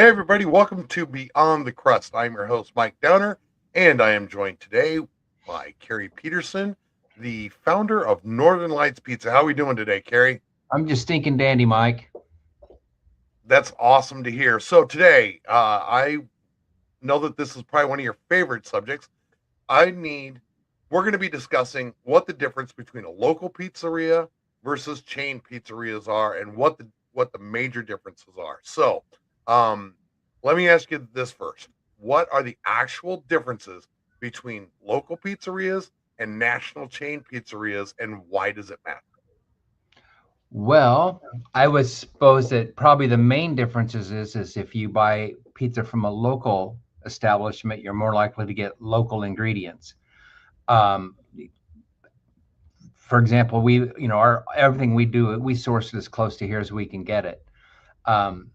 Hey everybody, welcome to Beyond the Crust. I'm your host, Mike Downer, and I am joined today by Carrie Peterson, the founder of Northern Lights Pizza. How are we doing today, Carrie? I'm just stinking dandy, Mike. That's awesome to hear. So today, I know that this is probably one of your favorite subjects. I need, we're going to be discussing what the difference between a local pizzeria versus chain pizzerias are, and what the major differences are. So, um, let me ask you this first: what are the actual differences between local pizzerias and national chain pizzerias, and why does it matter? Well, I would suppose that probably the main differences is if you buy pizza from a local establishment, you're more likely to get local ingredients. Um, for example, our everything we do, we source it as close to here as we can get it. Um,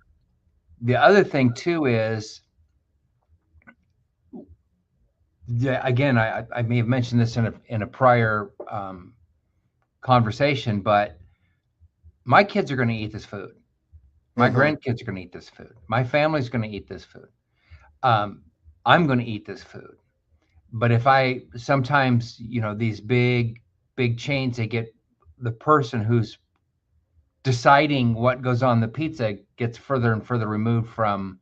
the other thing too is, yeah, again, I may have mentioned this in a prior conversation, but my kids are going to eat this food. My Mm-hmm. grandkids are going to eat this food. My family's going to eat this food. Um, I'm going to eat this food. But if I sometimes, these big chains, they get the person who's deciding what goes on the pizza gets further and further removed from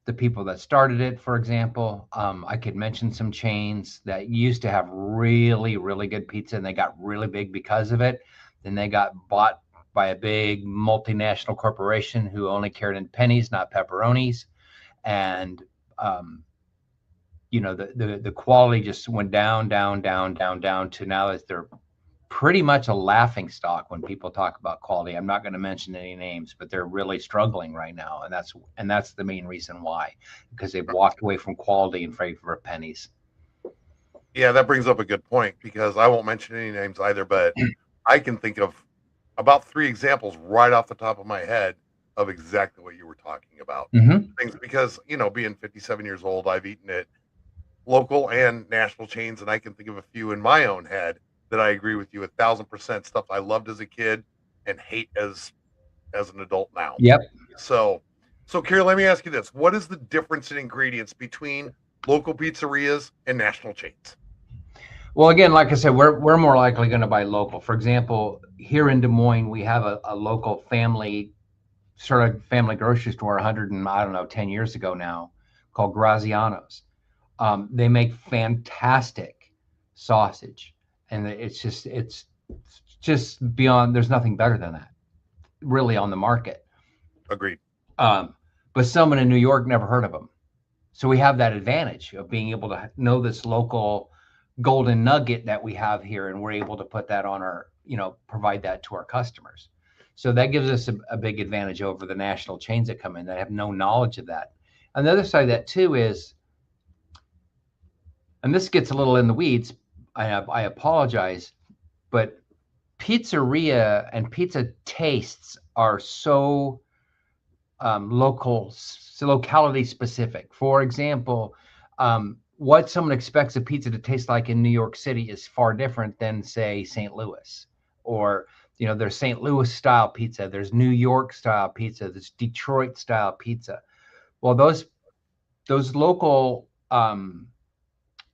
the people that started it. For example, I could mention some chains that used to have really, really good pizza and they got really big because of it. Then they got bought by a big multinational corporation who only cared in pennies, not pepperonis. And the quality just went down, down, down, down, down to now that they're pretty much a laughing stock when people talk about quality. I'm not going to mention any names, but they're really struggling right now, and that's the main reason why, because they've walked away from quality in favor of pennies. Yeah, that brings up a good point because I won't mention any names either, but I can think of about three examples right off the top of my head of exactly what you were talking about. Mm-hmm. Things because, being 57 years old, I've eaten at local and national chains, and I can think of a few in my own head that I agree with you 1,000% stuff I loved as a kid and hate as an adult now. Yep. So, Carrie, let me ask you this: what is the difference in ingredients between local pizzerias and national chains? Well, again, like I said, we're more likely going to buy local. For example, here in Des Moines, we have a local family grocery store 100 and I don't know 10 years ago now, called Graziano's. They make fantastic sausage, and it's just beyond. There's nothing better than that, really, on the market. Agreed. Um, but someone in New York never heard of them, so we have that advantage of being able to know this local golden nugget that we have here, and we're able to put that on our, provide that to our customers. So that gives us a big advantage over the national chains that come in that have no knowledge of that. And the other side of that too is, and this gets a little in the weeds. I apologize, but pizzeria and pizza tastes are so locality specific. For example, what someone expects a pizza to taste like in New York City is far different than, say, St. Louis, or there's St. Louis style pizza, there's New York style pizza, there's Detroit style pizza. Well, those local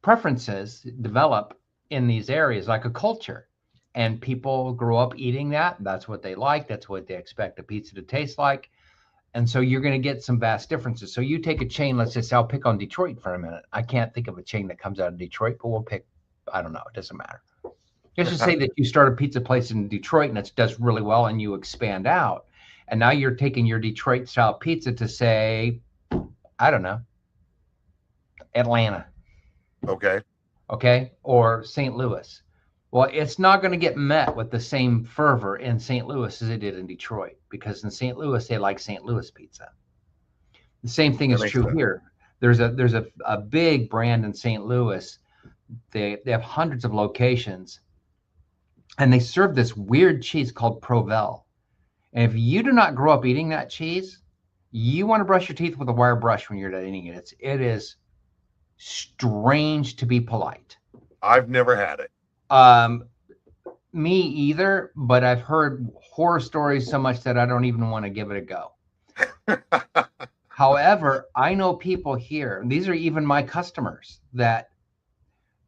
preferences develop in these areas like a culture, and people grow up eating that. That's what they like. That's what they expect a pizza to taste like. And so you're going to get some vast differences. So you take a chain, let's just say, I'll pick on Detroit for a minute. I can't think of a chain that comes out of Detroit, but we'll pick, I don't know, it doesn't matter. Let's just say that you start a pizza place in Detroit and it does really well and you expand out. And now you're taking your Detroit style pizza to, say, I don't know, Atlanta. Okay. Okay, or St. Louis. Well, it's not going to get met with the same fervor in St. Louis as it did in Detroit, because in St. Louis they like St. Louis pizza. The same thing That is makes true sense. here. There's a big brand in St. Louis. They have hundreds of locations, and they serve this weird cheese called Provel. And if you do not grow up eating that cheese, you want to brush your teeth with a wire brush when you're done eating it. It is strange, to be polite. I've never had it. Um, Me either, but I've heard horror stories so much that I don't even want to give it a go. However, I know people here, and these are even my customers that,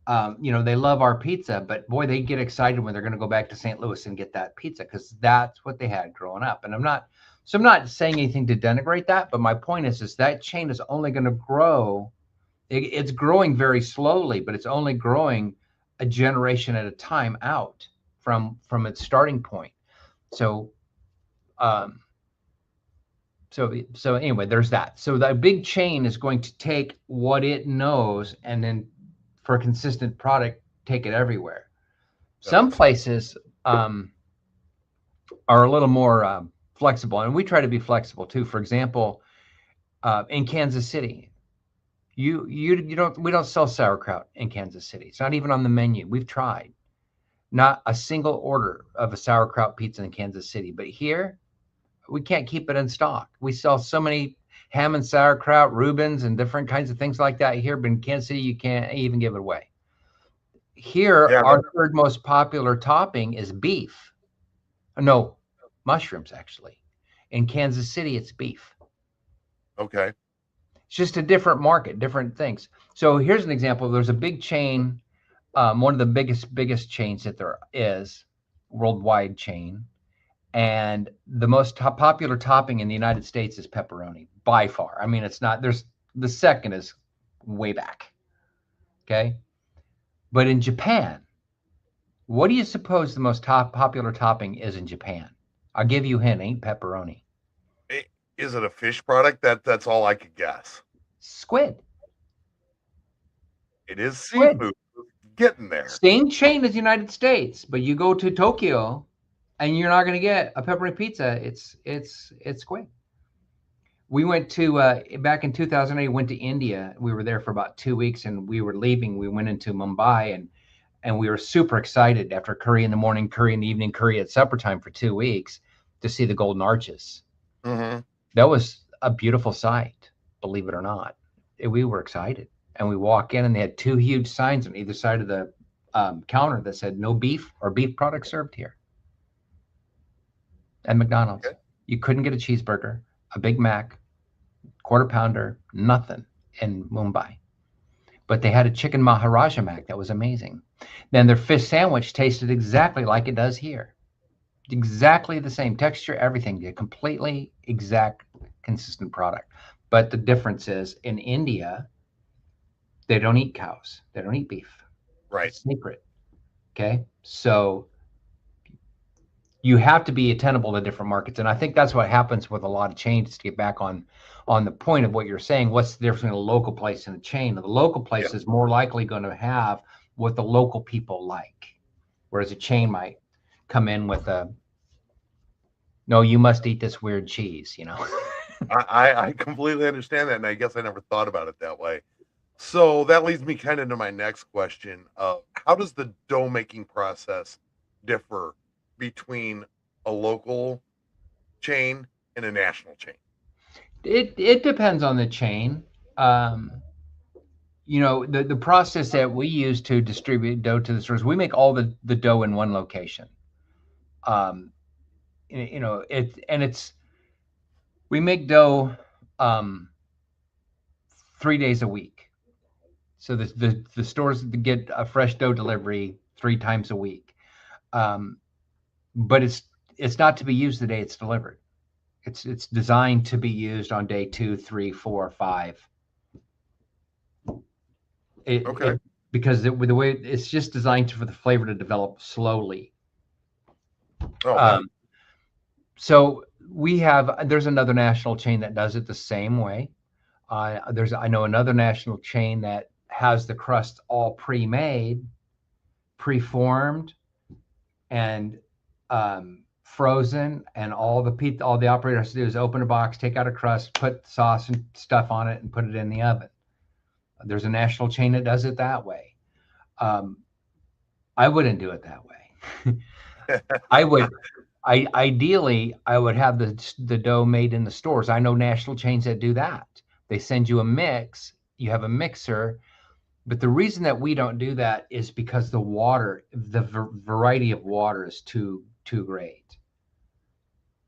they love our pizza, but boy, they get excited when they're going to go back to St. Louis and get that pizza because that's what they had growing up. And I'm not saying anything to denigrate that, but my point is that chain is only going to grow. It's growing very slowly, but it's only growing a generation at a time out from its starting point. So, um, so anyway, there's that. So that big chain is going to take what it knows and then for a consistent product, take it everywhere. Some Gotcha. places are a little more flexible, and we try to be flexible too. For example, in Kansas City, you don't we don't sell sauerkraut in Kansas City. It's not even on the menu. We've tried. Not a single order of a sauerkraut pizza in Kansas City. But here, we can't keep it in stock. We sell so many ham and sauerkraut, Reubens, and different kinds of things like that here. But in Kansas City, you can't even give it away. Here, Yeah. our third most popular topping is beef. No, mushrooms, actually. In Kansas City, it's beef. Okay. It's just a different market, different things. So here's an example. There's a big chain, one of the biggest chains that there is, worldwide chain. And the most popular topping in the United States is pepperoni, by far. I mean, it's not, the second is way back. Okay. But in Japan, what do you suppose the most popular topping is in Japan? I'll give you a hint, ain't pepperoni. Is it a fish product? That's all I could guess. Squid. It is Squid. seafood. Getting there. Same chain as the United States, but you go to Tokyo and you're not going to get a pepperoni pizza. It's squid. We went to back in 2008. Went to India. We were there for about 2 weeks, and we were leaving. We went into Mumbai, and we were super excited after curry in the morning, curry in the evening, curry at supper time for 2 weeks to see the Golden Arches. Mm-hmm. That was a beautiful sight, believe it or not. We were excited, and we walk in, and they had 2 huge signs on either side of the counter that said "No beef" or "Beef products served here." At McDonald's, Okay. you couldn't get a cheeseburger, a Big Mac, quarter pounder, nothing in Mumbai. But they had a chicken Maharaja Mac that was amazing. Then their fish sandwich tasted exactly like it does here. Exactly the same texture, everything, a completely exact, consistent product. But the difference is in India, they don't eat cows. They don't eat beef. Right. It's sacred. Okay. So you have to be attainable to different markets. And I think that's what happens with a lot of chains, to get back on the point of what you're saying. What's the difference between a local place and a chain? The local place is more likely going to have what the local people like, whereas a chain might come in with no, you must eat this weird cheese, I completely understand that, and I guess I never thought about it that way. So that leads me kind of to my next question. How does the dough making process differ between a local chain and a national chain? It depends on the chain. The process that we use to distribute dough to the stores, we make all the dough in one location. We make dough 3 days a week. So the stores get a fresh dough delivery 3 times a week. But it's not to be used the day it's delivered. It's designed to be used on day 2, 3, 4, 5. Okay. Because the way it's just designed for the flavor to develop slowly. Okay. So there's another national chain that does it the same way. I know another national chain that has the crust all pre-made, pre-formed, and frozen, and all the operator has to do is open a box, take out a crust, put sauce and stuff on it, and put it in the oven. There's a national chain that does it that way. I wouldn't do it that way. Ideally, I would have the dough made in the stores. I know national chains that do that. They send you a mix. You have a mixer. But the reason that we don't do that is because the variety of water is too great.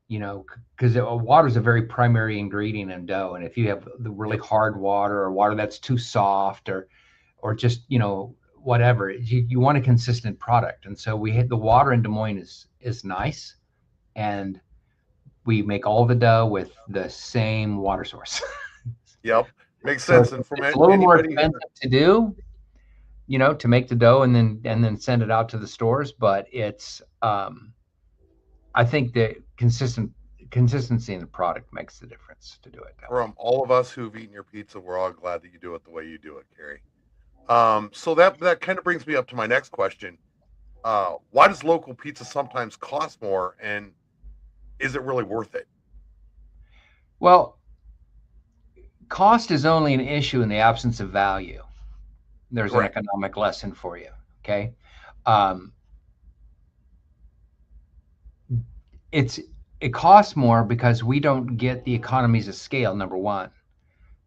you know, because water is a very primary ingredient in dough. And if you have the really Yep. hard water or water that's too soft or just, you know, whatever, you want a consistent product. And so we had the water in Des Moines is nice. And we make all the dough with the same water source. Yep. Makes So sense. And from it's a little more anybody here, expensive to do, you know, to make the dough and then send it out to the stores. But it's I think the consistency in the product makes the difference to do it that way. from all of us who've eaten your pizza, we're all glad that you do it the way you do it, Carrie. So that kind of brings me up to my next question. Why does local pizza sometimes cost more, and is it really worth it? Well, cost is only an issue in the absence of value. There's an Correct. economic lesson for you. Okay. Um, it's it costs more because we don't get the economies of scale. Number one,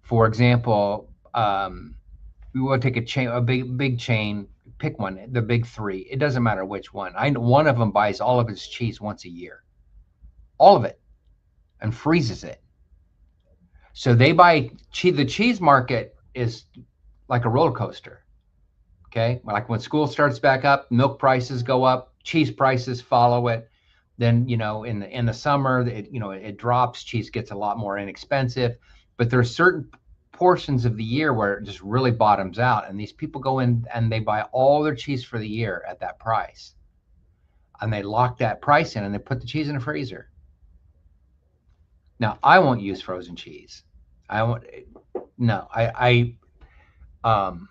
for example, we will take a chain, a big chain, pick one, the big three. It doesn't matter which one. I know one of them buys all of his cheese once a year, all of it, and freezes it. So they buy cheese. The cheese market is like a roller coaster. Okay, like when school starts back up, milk prices go up, cheese prices follow it. Then in the summer, it drops. Cheese gets a lot more inexpensive, but there's certain portions of the year where it just really bottoms out, and these people go in and they buy all their cheese for the year at that price, and they lock that price in, and they put the cheese in a freezer. Now, I won't use frozen cheese. I won't. No, um,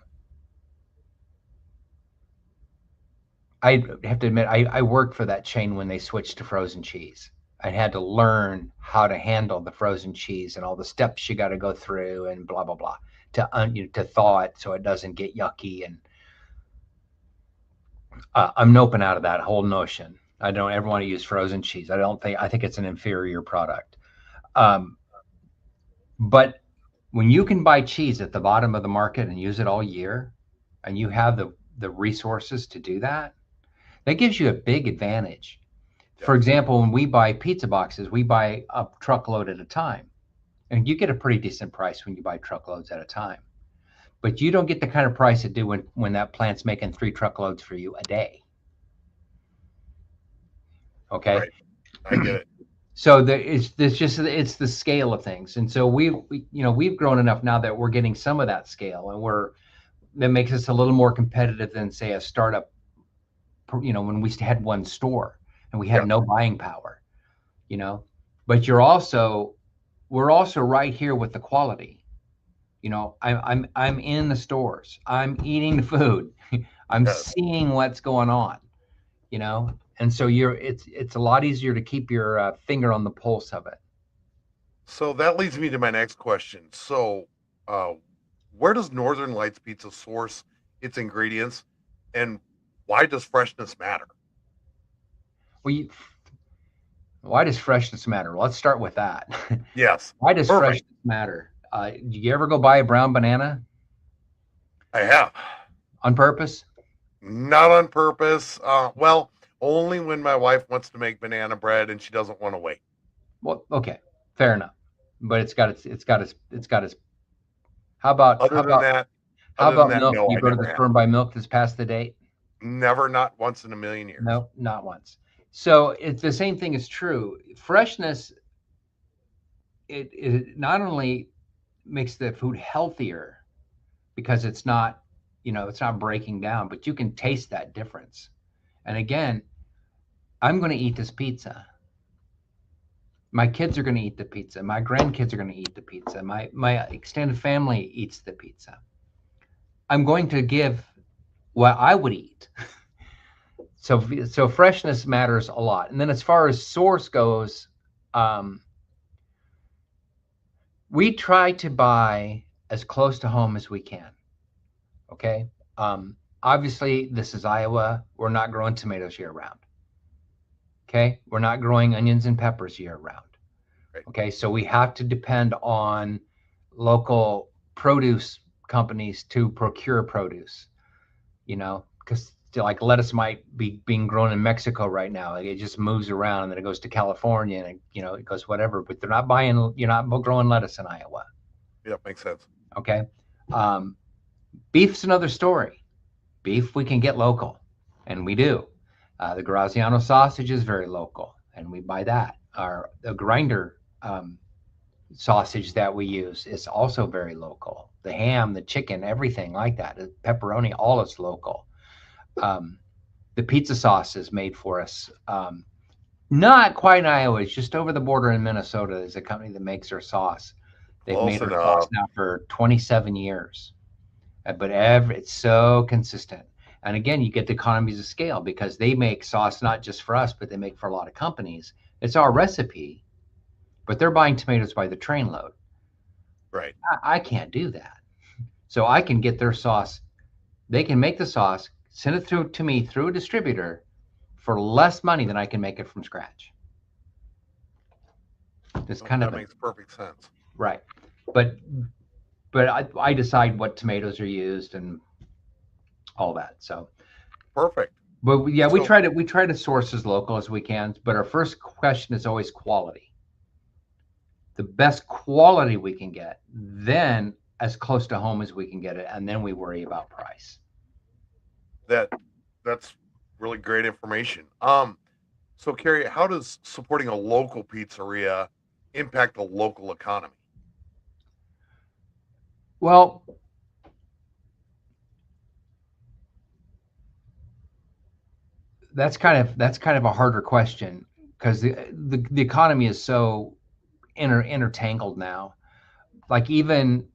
I have to admit, I worked for that chain when they switched to frozen cheese. I had to learn how to handle the frozen cheese and all the steps you got to go through and blah blah blah to thaw it so it doesn't get yucky. And I'm noping out of that whole notion. I don't ever want to use frozen cheese. I think it's an inferior product. Um, but when you can buy cheese at the bottom of the market and use it all year, and you have the resources to do that, that gives you a big advantage. Yep. For example, when we buy pizza boxes, we buy a truckload at a time. And you get a pretty decent price when you buy truckloads at a time. But you don't get the kind of price it do when that plant's making 3 truckloads for you a day. Okay. Right. I get it. So it's the scale of things. And so we've grown enough now that we're getting some of that scale, and that makes us a little more competitive than, say, a startup, when we had one store and we had Yep. no buying power, but we're also right here with the quality. I'm in the stores, I'm eating the food, I'm Yes. seeing what's going on, and so it's a lot easier to keep your finger on the pulse of it. So that leads me to my next question. So, uh, where does Northern Lights Pizza source its ingredients, and why does freshness matter? Well, why does freshness matter? Well, let's start with that. Yes. Why does Perfect. freshness matter? Do you ever go buy a brown banana I have. on purpose? Not on purpose. Well, only when my wife wants to make banana bread and she doesn't want to wait. Well, okay, fair enough. But it's got its. How about how Other than about that, how other than about that, milk? no, You I go to never the have. store and buy milk that's past the date? Never, not once in a million years. No, not once. So it's the same thing is true. Freshness, it not only makes the food healthier because it's not breaking down, but you can taste that difference. And again, I'm going to eat this pizza. My kids are going to eat the pizza. My grandkids are going to eat the pizza. My extended family eats the pizza. I'm going to give what I would eat. So freshness matters a lot. And then as far as source goes, um, we try to buy as close to home as we can. Okay. Obviously, this is Iowa. We're not growing tomatoes year round. Okay. We're not growing onions and peppers year round. Right. Okay. So we have to depend on local produce companies to procure produce, because like lettuce might be being grown in Mexico right now. Like it just moves around and then it goes to California and it goes whatever. But you're not growing lettuce in Iowa. Yeah, makes sense. Okay. Um, Beef's another story. Beef we can get local, and we do. The Graziano sausage is very local, and we buy that. The grinder sausage that we use is also very local. The ham, the chicken, everything like that. The pepperoni, all is local. Um, the pizza sauce is made for us. Not quite in Iowa. It's just over the border in Minnesota. There's a company that makes our sauce. They've Close made our sauce enough. now for 27 years. But it's so consistent. And again, you get the economies of scale because they make sauce not just for us, but they make for a lot of companies. It's our recipe, but they're buying tomatoes by the trainload. Right. I can't do that. So I can get their sauce. They can make the sauce, send it through to me through a distributor for less money than I can make it from scratch. It's kind That of makes perfect sense. right. But I decide what tomatoes are used and all that. So Perfect. but yeah, So we try to source as local as we can, but our first question is always quality. The best quality we can get, then as close to home as we can get it, and then we worry about price. that that's really great information. So Carrie, how does supporting a local pizzeria impact the local economy? Well, that's kind of a harder question because the economy is so intertangled now. Like even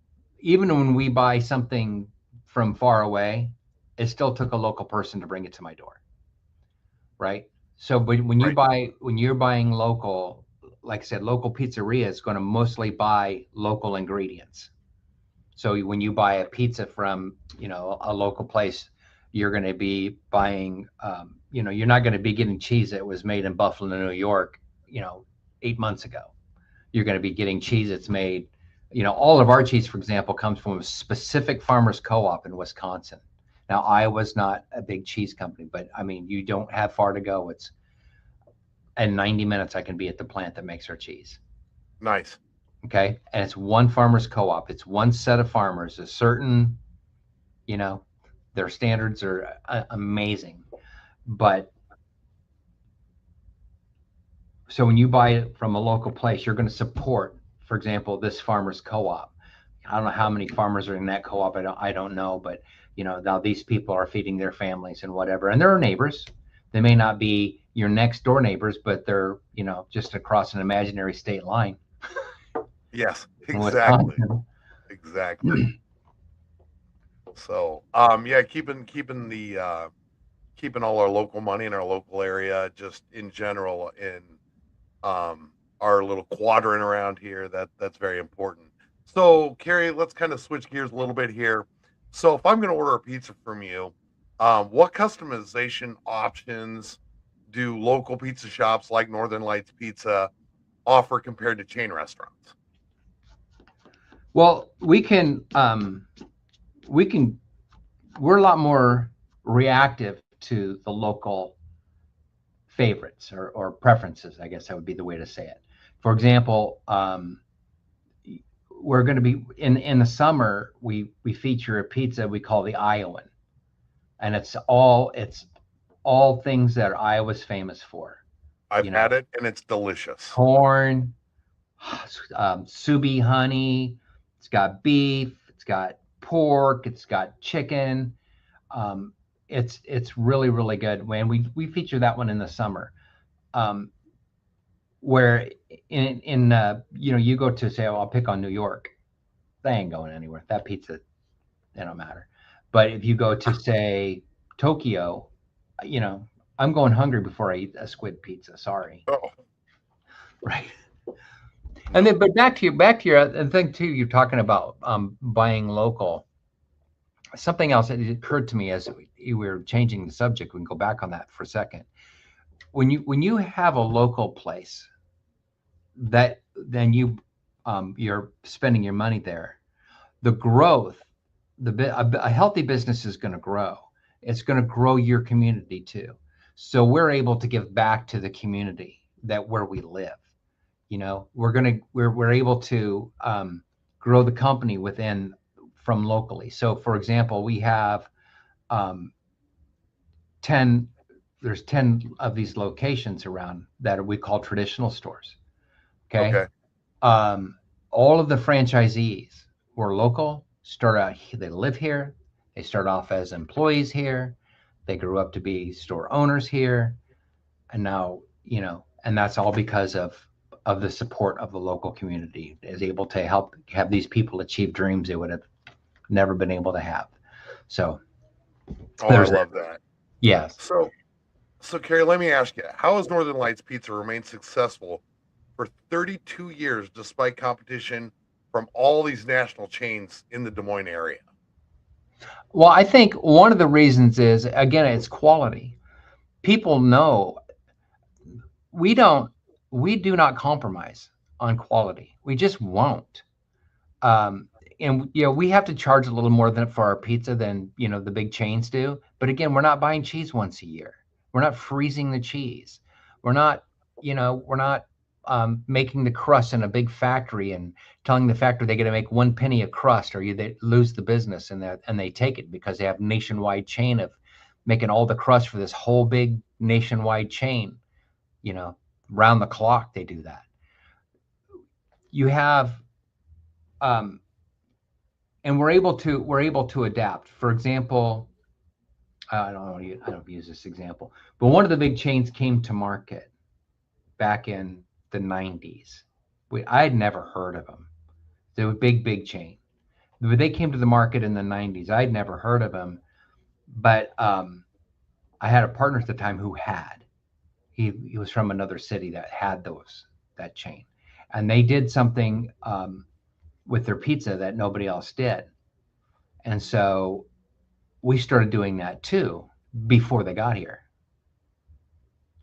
when we buy something from far away, it still took a local person to bring it to my door, right? So but Right. when you're buying local, like I said, local pizzeria is going to mostly buy local ingredients. So when you buy a pizza from a local place, you're going to be buying you're not going to be getting cheese that was made in Buffalo, New York, 8 months ago. You're going to be getting cheese that's made, all of our cheese, for example, comes from a specific farmers co-op in Wisconsin. Now, Iowa's not a big cheese company, but I mean, you don't have far to go. It's in 90 minutes, I can be at the plant that makes our cheese. Nice. Okay. And it's one farmers co-op. It's one set of farmers, a certain, you know, their standards are amazing. But so when you buy it from a local place, you're going to support, for example, this farmers co-op. I don't know how many farmers are in that co-op. I don't know, but now these people are feeding their families and whatever, and they're neighbors. They may not be your next door neighbors, but they're just across an imaginary state line Yes, in exactly. Wisconsin. Exactly. So, yeah, keeping the keeping all our local money in our local area, just in general, in our little quadrant around here, that's very important. So, Carrie, let's kind of switch gears a little bit here. So, if I'm going to order a pizza from you, what customization options do local pizza shops like Northern Lights Pizza offer compared to chain restaurants? Well, we can we're a lot more reactive to the local favorites or preferences, I guess that would be the way to say it. For example, we're going to be in the summer. We feature a pizza we call the Iowan, and it's all things that Iowa's famous for. I've You had know, it and it's delicious. corn, subi honey. It's got beef. It's got pork. It's got chicken. Um, it's really really good. When we feature that one in the summer. Um, where you go to say, oh, I'll pick on New York, they ain't going anywhere. That pizza, they don't matter. But if you go to say Tokyo, you know, I'm going hungry before I eat a squid pizza. Sorry, Oh, right? And no. then, but back to your thing too. You're talking about buying local. Something else that occurred to me as we were changing the subject. We can go back on that for a second. When you have a local place that then you're spending your money there, the growth, a healthy business is going to grow, it's going to grow your community too. So we're able to give back to the community that where we live. You know, we're able to grow the company within from locally. So for example, we have um, 10 there's 10 of these locations around that we call traditional stores. Okay. Okay. All of the franchisees were local, start out, they live here, they start off as employees here, they grew up to be store owners here, and now, you know, and that's all because of the support of the local community is able to help have these people achieve dreams they would have never been able to have. So Oh, I there's that. love that. Yes. So Carrie, let me ask you, how has Northern Lights Pizza remained successful for 32 years despite competition from all these national chains in the Des Moines area? Well, I think one of the reasons is, again, it's quality. People know we don't, we do not compromise on quality. We just won't. Um, and you know, we have to charge a little more than for our pizza than, you know, the big chains do. But again, we're not buying cheese once a year. We're not freezing the cheese. We're not, you know, we're not making the crust in a big factory and telling the factory they got to make 1 penny a crust or they lose the business, and they take it because they have nationwide chain of making all the crust for this whole big nationwide chain. You know, round the clock they do that. You have um, and we're able to adapt. For example, I don't use this example, but one of the big chains came to market back in the 90s. I had never heard of them. They were a big chain. But they came to the market in the 90s. I'd never heard of them, but I had a partner at the time who had. He was from another city that had that chain, and they did something with their pizza that nobody else did, and so we started doing that too before they got here.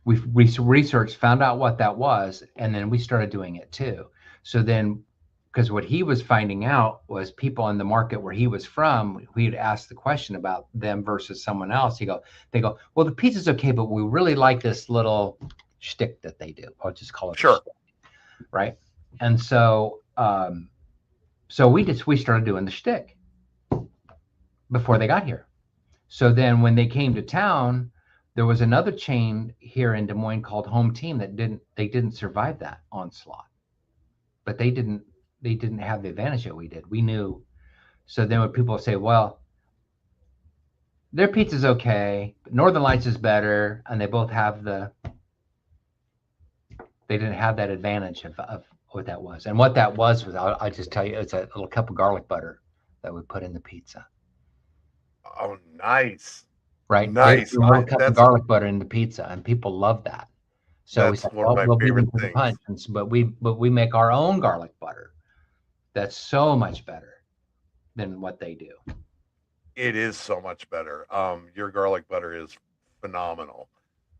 We researched, found out what that was, and then we started doing it too. So then, because what he was finding out was people in the market where he was from, we'd ask the question about them versus someone else. They go, well, the pizza's okay, but we really like this little shtick that they do. I'll just call it Sure. shtick, right? And so, so we started doing the shtick before they got here. So then when they came to town, there was another chain here in Des Moines called Home Team that didn't survive that onslaught. But they didn't have the advantage that we did. We knew. So then when people say, well, their pizza's okay, but Northern Lights is better, and they both have they didn't have that advantage of what that was. And what that was I'll just tell you, it's a little cup of garlic butter that we put in the pizza. Oh, nice. Right? Nice. A little cup of garlic butter in the pizza, and people love that. So we said, one of well, my we'll beat them favorite to the things. punch. But we make our own garlic butter. That's so much better than what they do. It is so much better. Your garlic butter is phenomenal.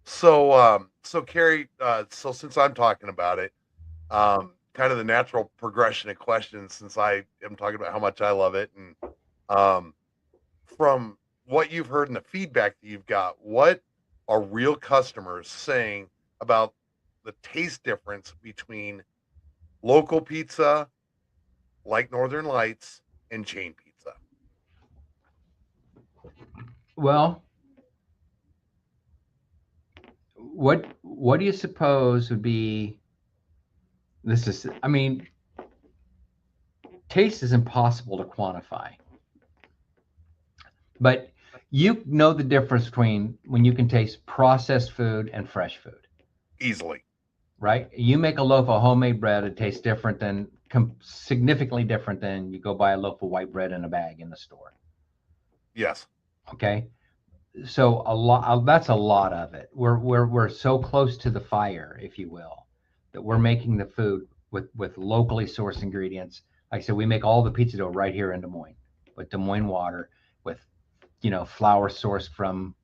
So Carrie, so since I'm talking about it, kind of the natural progression of questions, since I am talking about how much I love it, and from what you've heard and the feedback that you've got, what are real customers saying about the taste difference between local pizza, like Northern Lights, and chain pizza? Well, what do you suppose would be this is I mean, taste is impossible to quantify. But you know the difference between when you can taste processed food and fresh food. Easily. Right? You make a loaf of homemade bread, it tastes different than significantly different than you go buy a loaf of white bread in a bag in the store. Yes. Okay. So that's a lot of it. We're so close to the fire, if you will, that we're making the food with locally sourced ingredients. Like I said, we make all the pizza dough right here in Des Moines with Des Moines water, with, you know, flour sourced from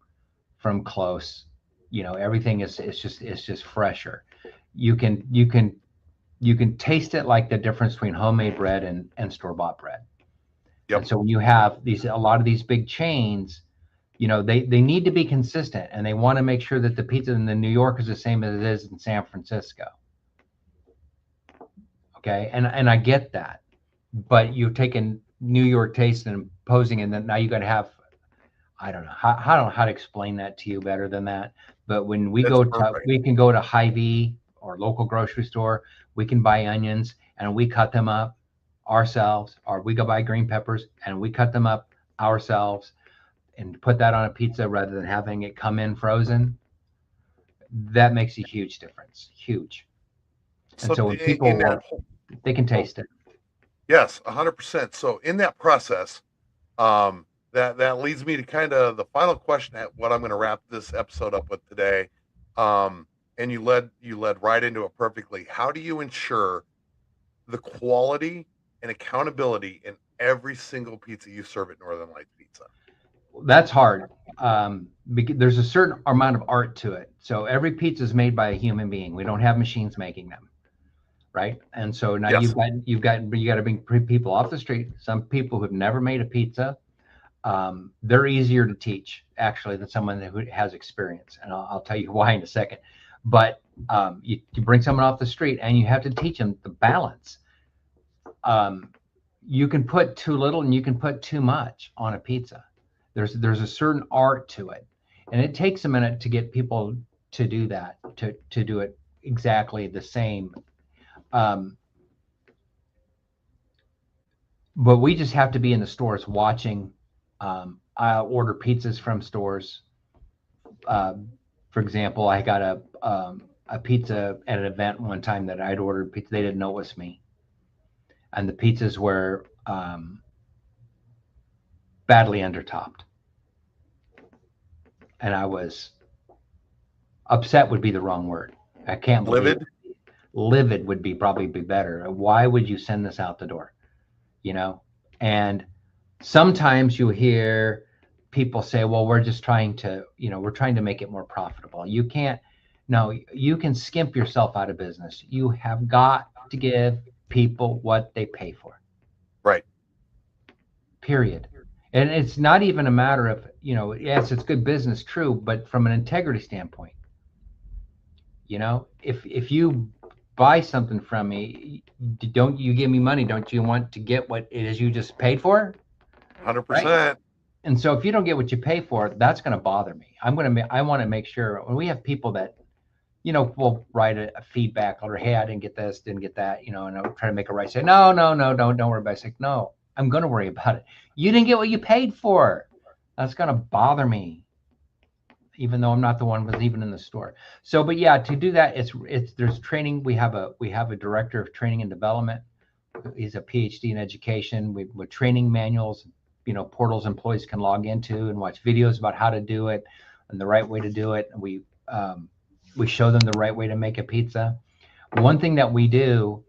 close. You know, everything is just fresher. You can taste it like the difference between homemade bread and store-bought bread. Yep. And so when you have a lot of these big chains, They need to be consistent, and they want to make sure that the pizza in the New York is the same as it is in San Francisco. Okay, and I get that, but you're taking New York taste and imposing, and then now you got to have, I don't know how to explain that to you better than that. But when That's perfect. we can go to Hy-Vee or local grocery store, we can buy onions and we cut them up ourselves, or we go buy green peppers and we cut them up ourselves and put that on a pizza rather than having it come in frozen. That makes a huge difference. Huge. And So so when in that whole, they can oh, taste it. yes, 100%. So in that process, that leads me to kind of the final question at what I'm going to wrap this episode up with today. Um, and you led right into it perfectly. How do you ensure the quality and accountability in every single pizza you serve at Northern Lights Pizza? That's hard. Because there's a certain amount of art to it. So every pizza is made by a human being. We don't have machines making them, right? And so now Yes. you got to bring people off the street. Some people who've never made a pizza, they're easier to teach actually than someone who has experience, and I'll tell you why in a second. But you bring someone off the street, and you have to teach them the balance. You can put too little, and you can put too much on a pizza. There's a certain art to it, and it takes a minute to get people to do that, to do it exactly the same. But we just have to be in the stores watching. I'll order pizzas from stores. For example, I got a pizza at an event one time that I'd ordered pizza. They didn't know it was me, and the pizzas were badly undertopped, and I was upset. Would be the wrong word. I can't believe Livid. it. Livid would probably be better. Why would you send this out the door? And sometimes you hear people say, well, we're just trying to, we're trying to make it more profitable. You can't. No, you can skimp yourself out of business. You have got to give people what they pay for. Right. Period. And it's not even a matter of, yes, it's good business, true, but from an integrity standpoint, if you buy something from me, don't you give me money? Don't you want to get what it is you just paid for? 100%. And so if you don't get what you pay for, that's going to bother me. I want to make sure when we have people that, will write a feedback or, hey, I didn't get this, didn't get that, and I'll try to make it right. Say, no, don't worry about it. It's like, no, I'm going to worry about it. You didn't get what you paid for. That's going to bother me, even though I'm not the one who was even in the store. So, but yeah, to do that, there's training. We have a director of training and development. He's a PhD in education. With training manuals, portals employees can log into and watch videos about how to do it and the right way to do it. And we show them the right way to make a pizza. One thing that we do,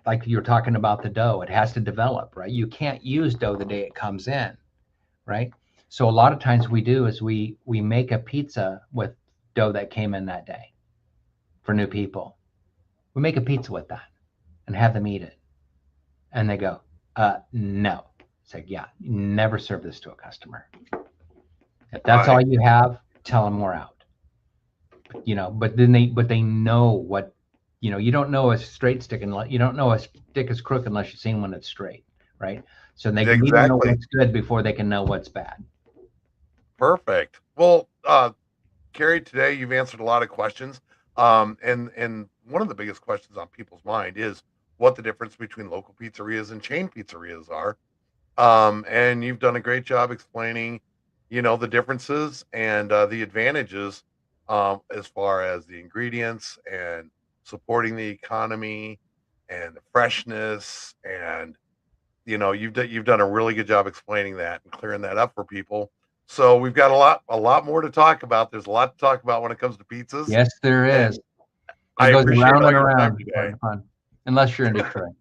like you're talking about the dough, it has to develop, right? You can't use dough the day it comes in, right? So a lot of times we do is we make a pizza with dough that came in that day for new people. We make a pizza with that and have them eat it. And they go, no. It's like, yeah, never serve this to a customer. If that's all you have, tell them we're out. But they know what, you don't know a straight stick unless you don't know a stick is crooked unless you've seen one that's straight, right? So they need to know what's good before they can know what's bad. Perfect. Well, Carrie, today you've answered a lot of questions. And one of the biggest questions on people's mind is what the difference between local pizzerias and chain pizzerias are. And you've done a great job explaining, the differences and the advantages as far as the ingredients and supporting the economy and the freshness. And, you've done a really good job explaining that and clearing that up for people. So we've got a lot more to talk about. There's a lot to talk about when it comes to pizzas. Yes, there is. I goes appreciate around all and your around. time today. Unless you're in Detroit.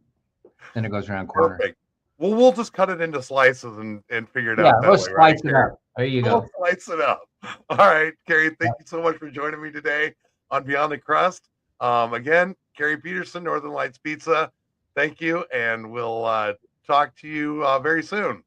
Then it goes around corner. Perfect. Well, we'll just cut it into slices and figure it out that let's way, slice right? it up. There you go. We'll slice it up. All right, Carrie, thank you so much for joining me today on Beyond the Crust. Again, Carrie Peterson, Northern Lights Pizza. Thank you, and we'll talk to you very soon.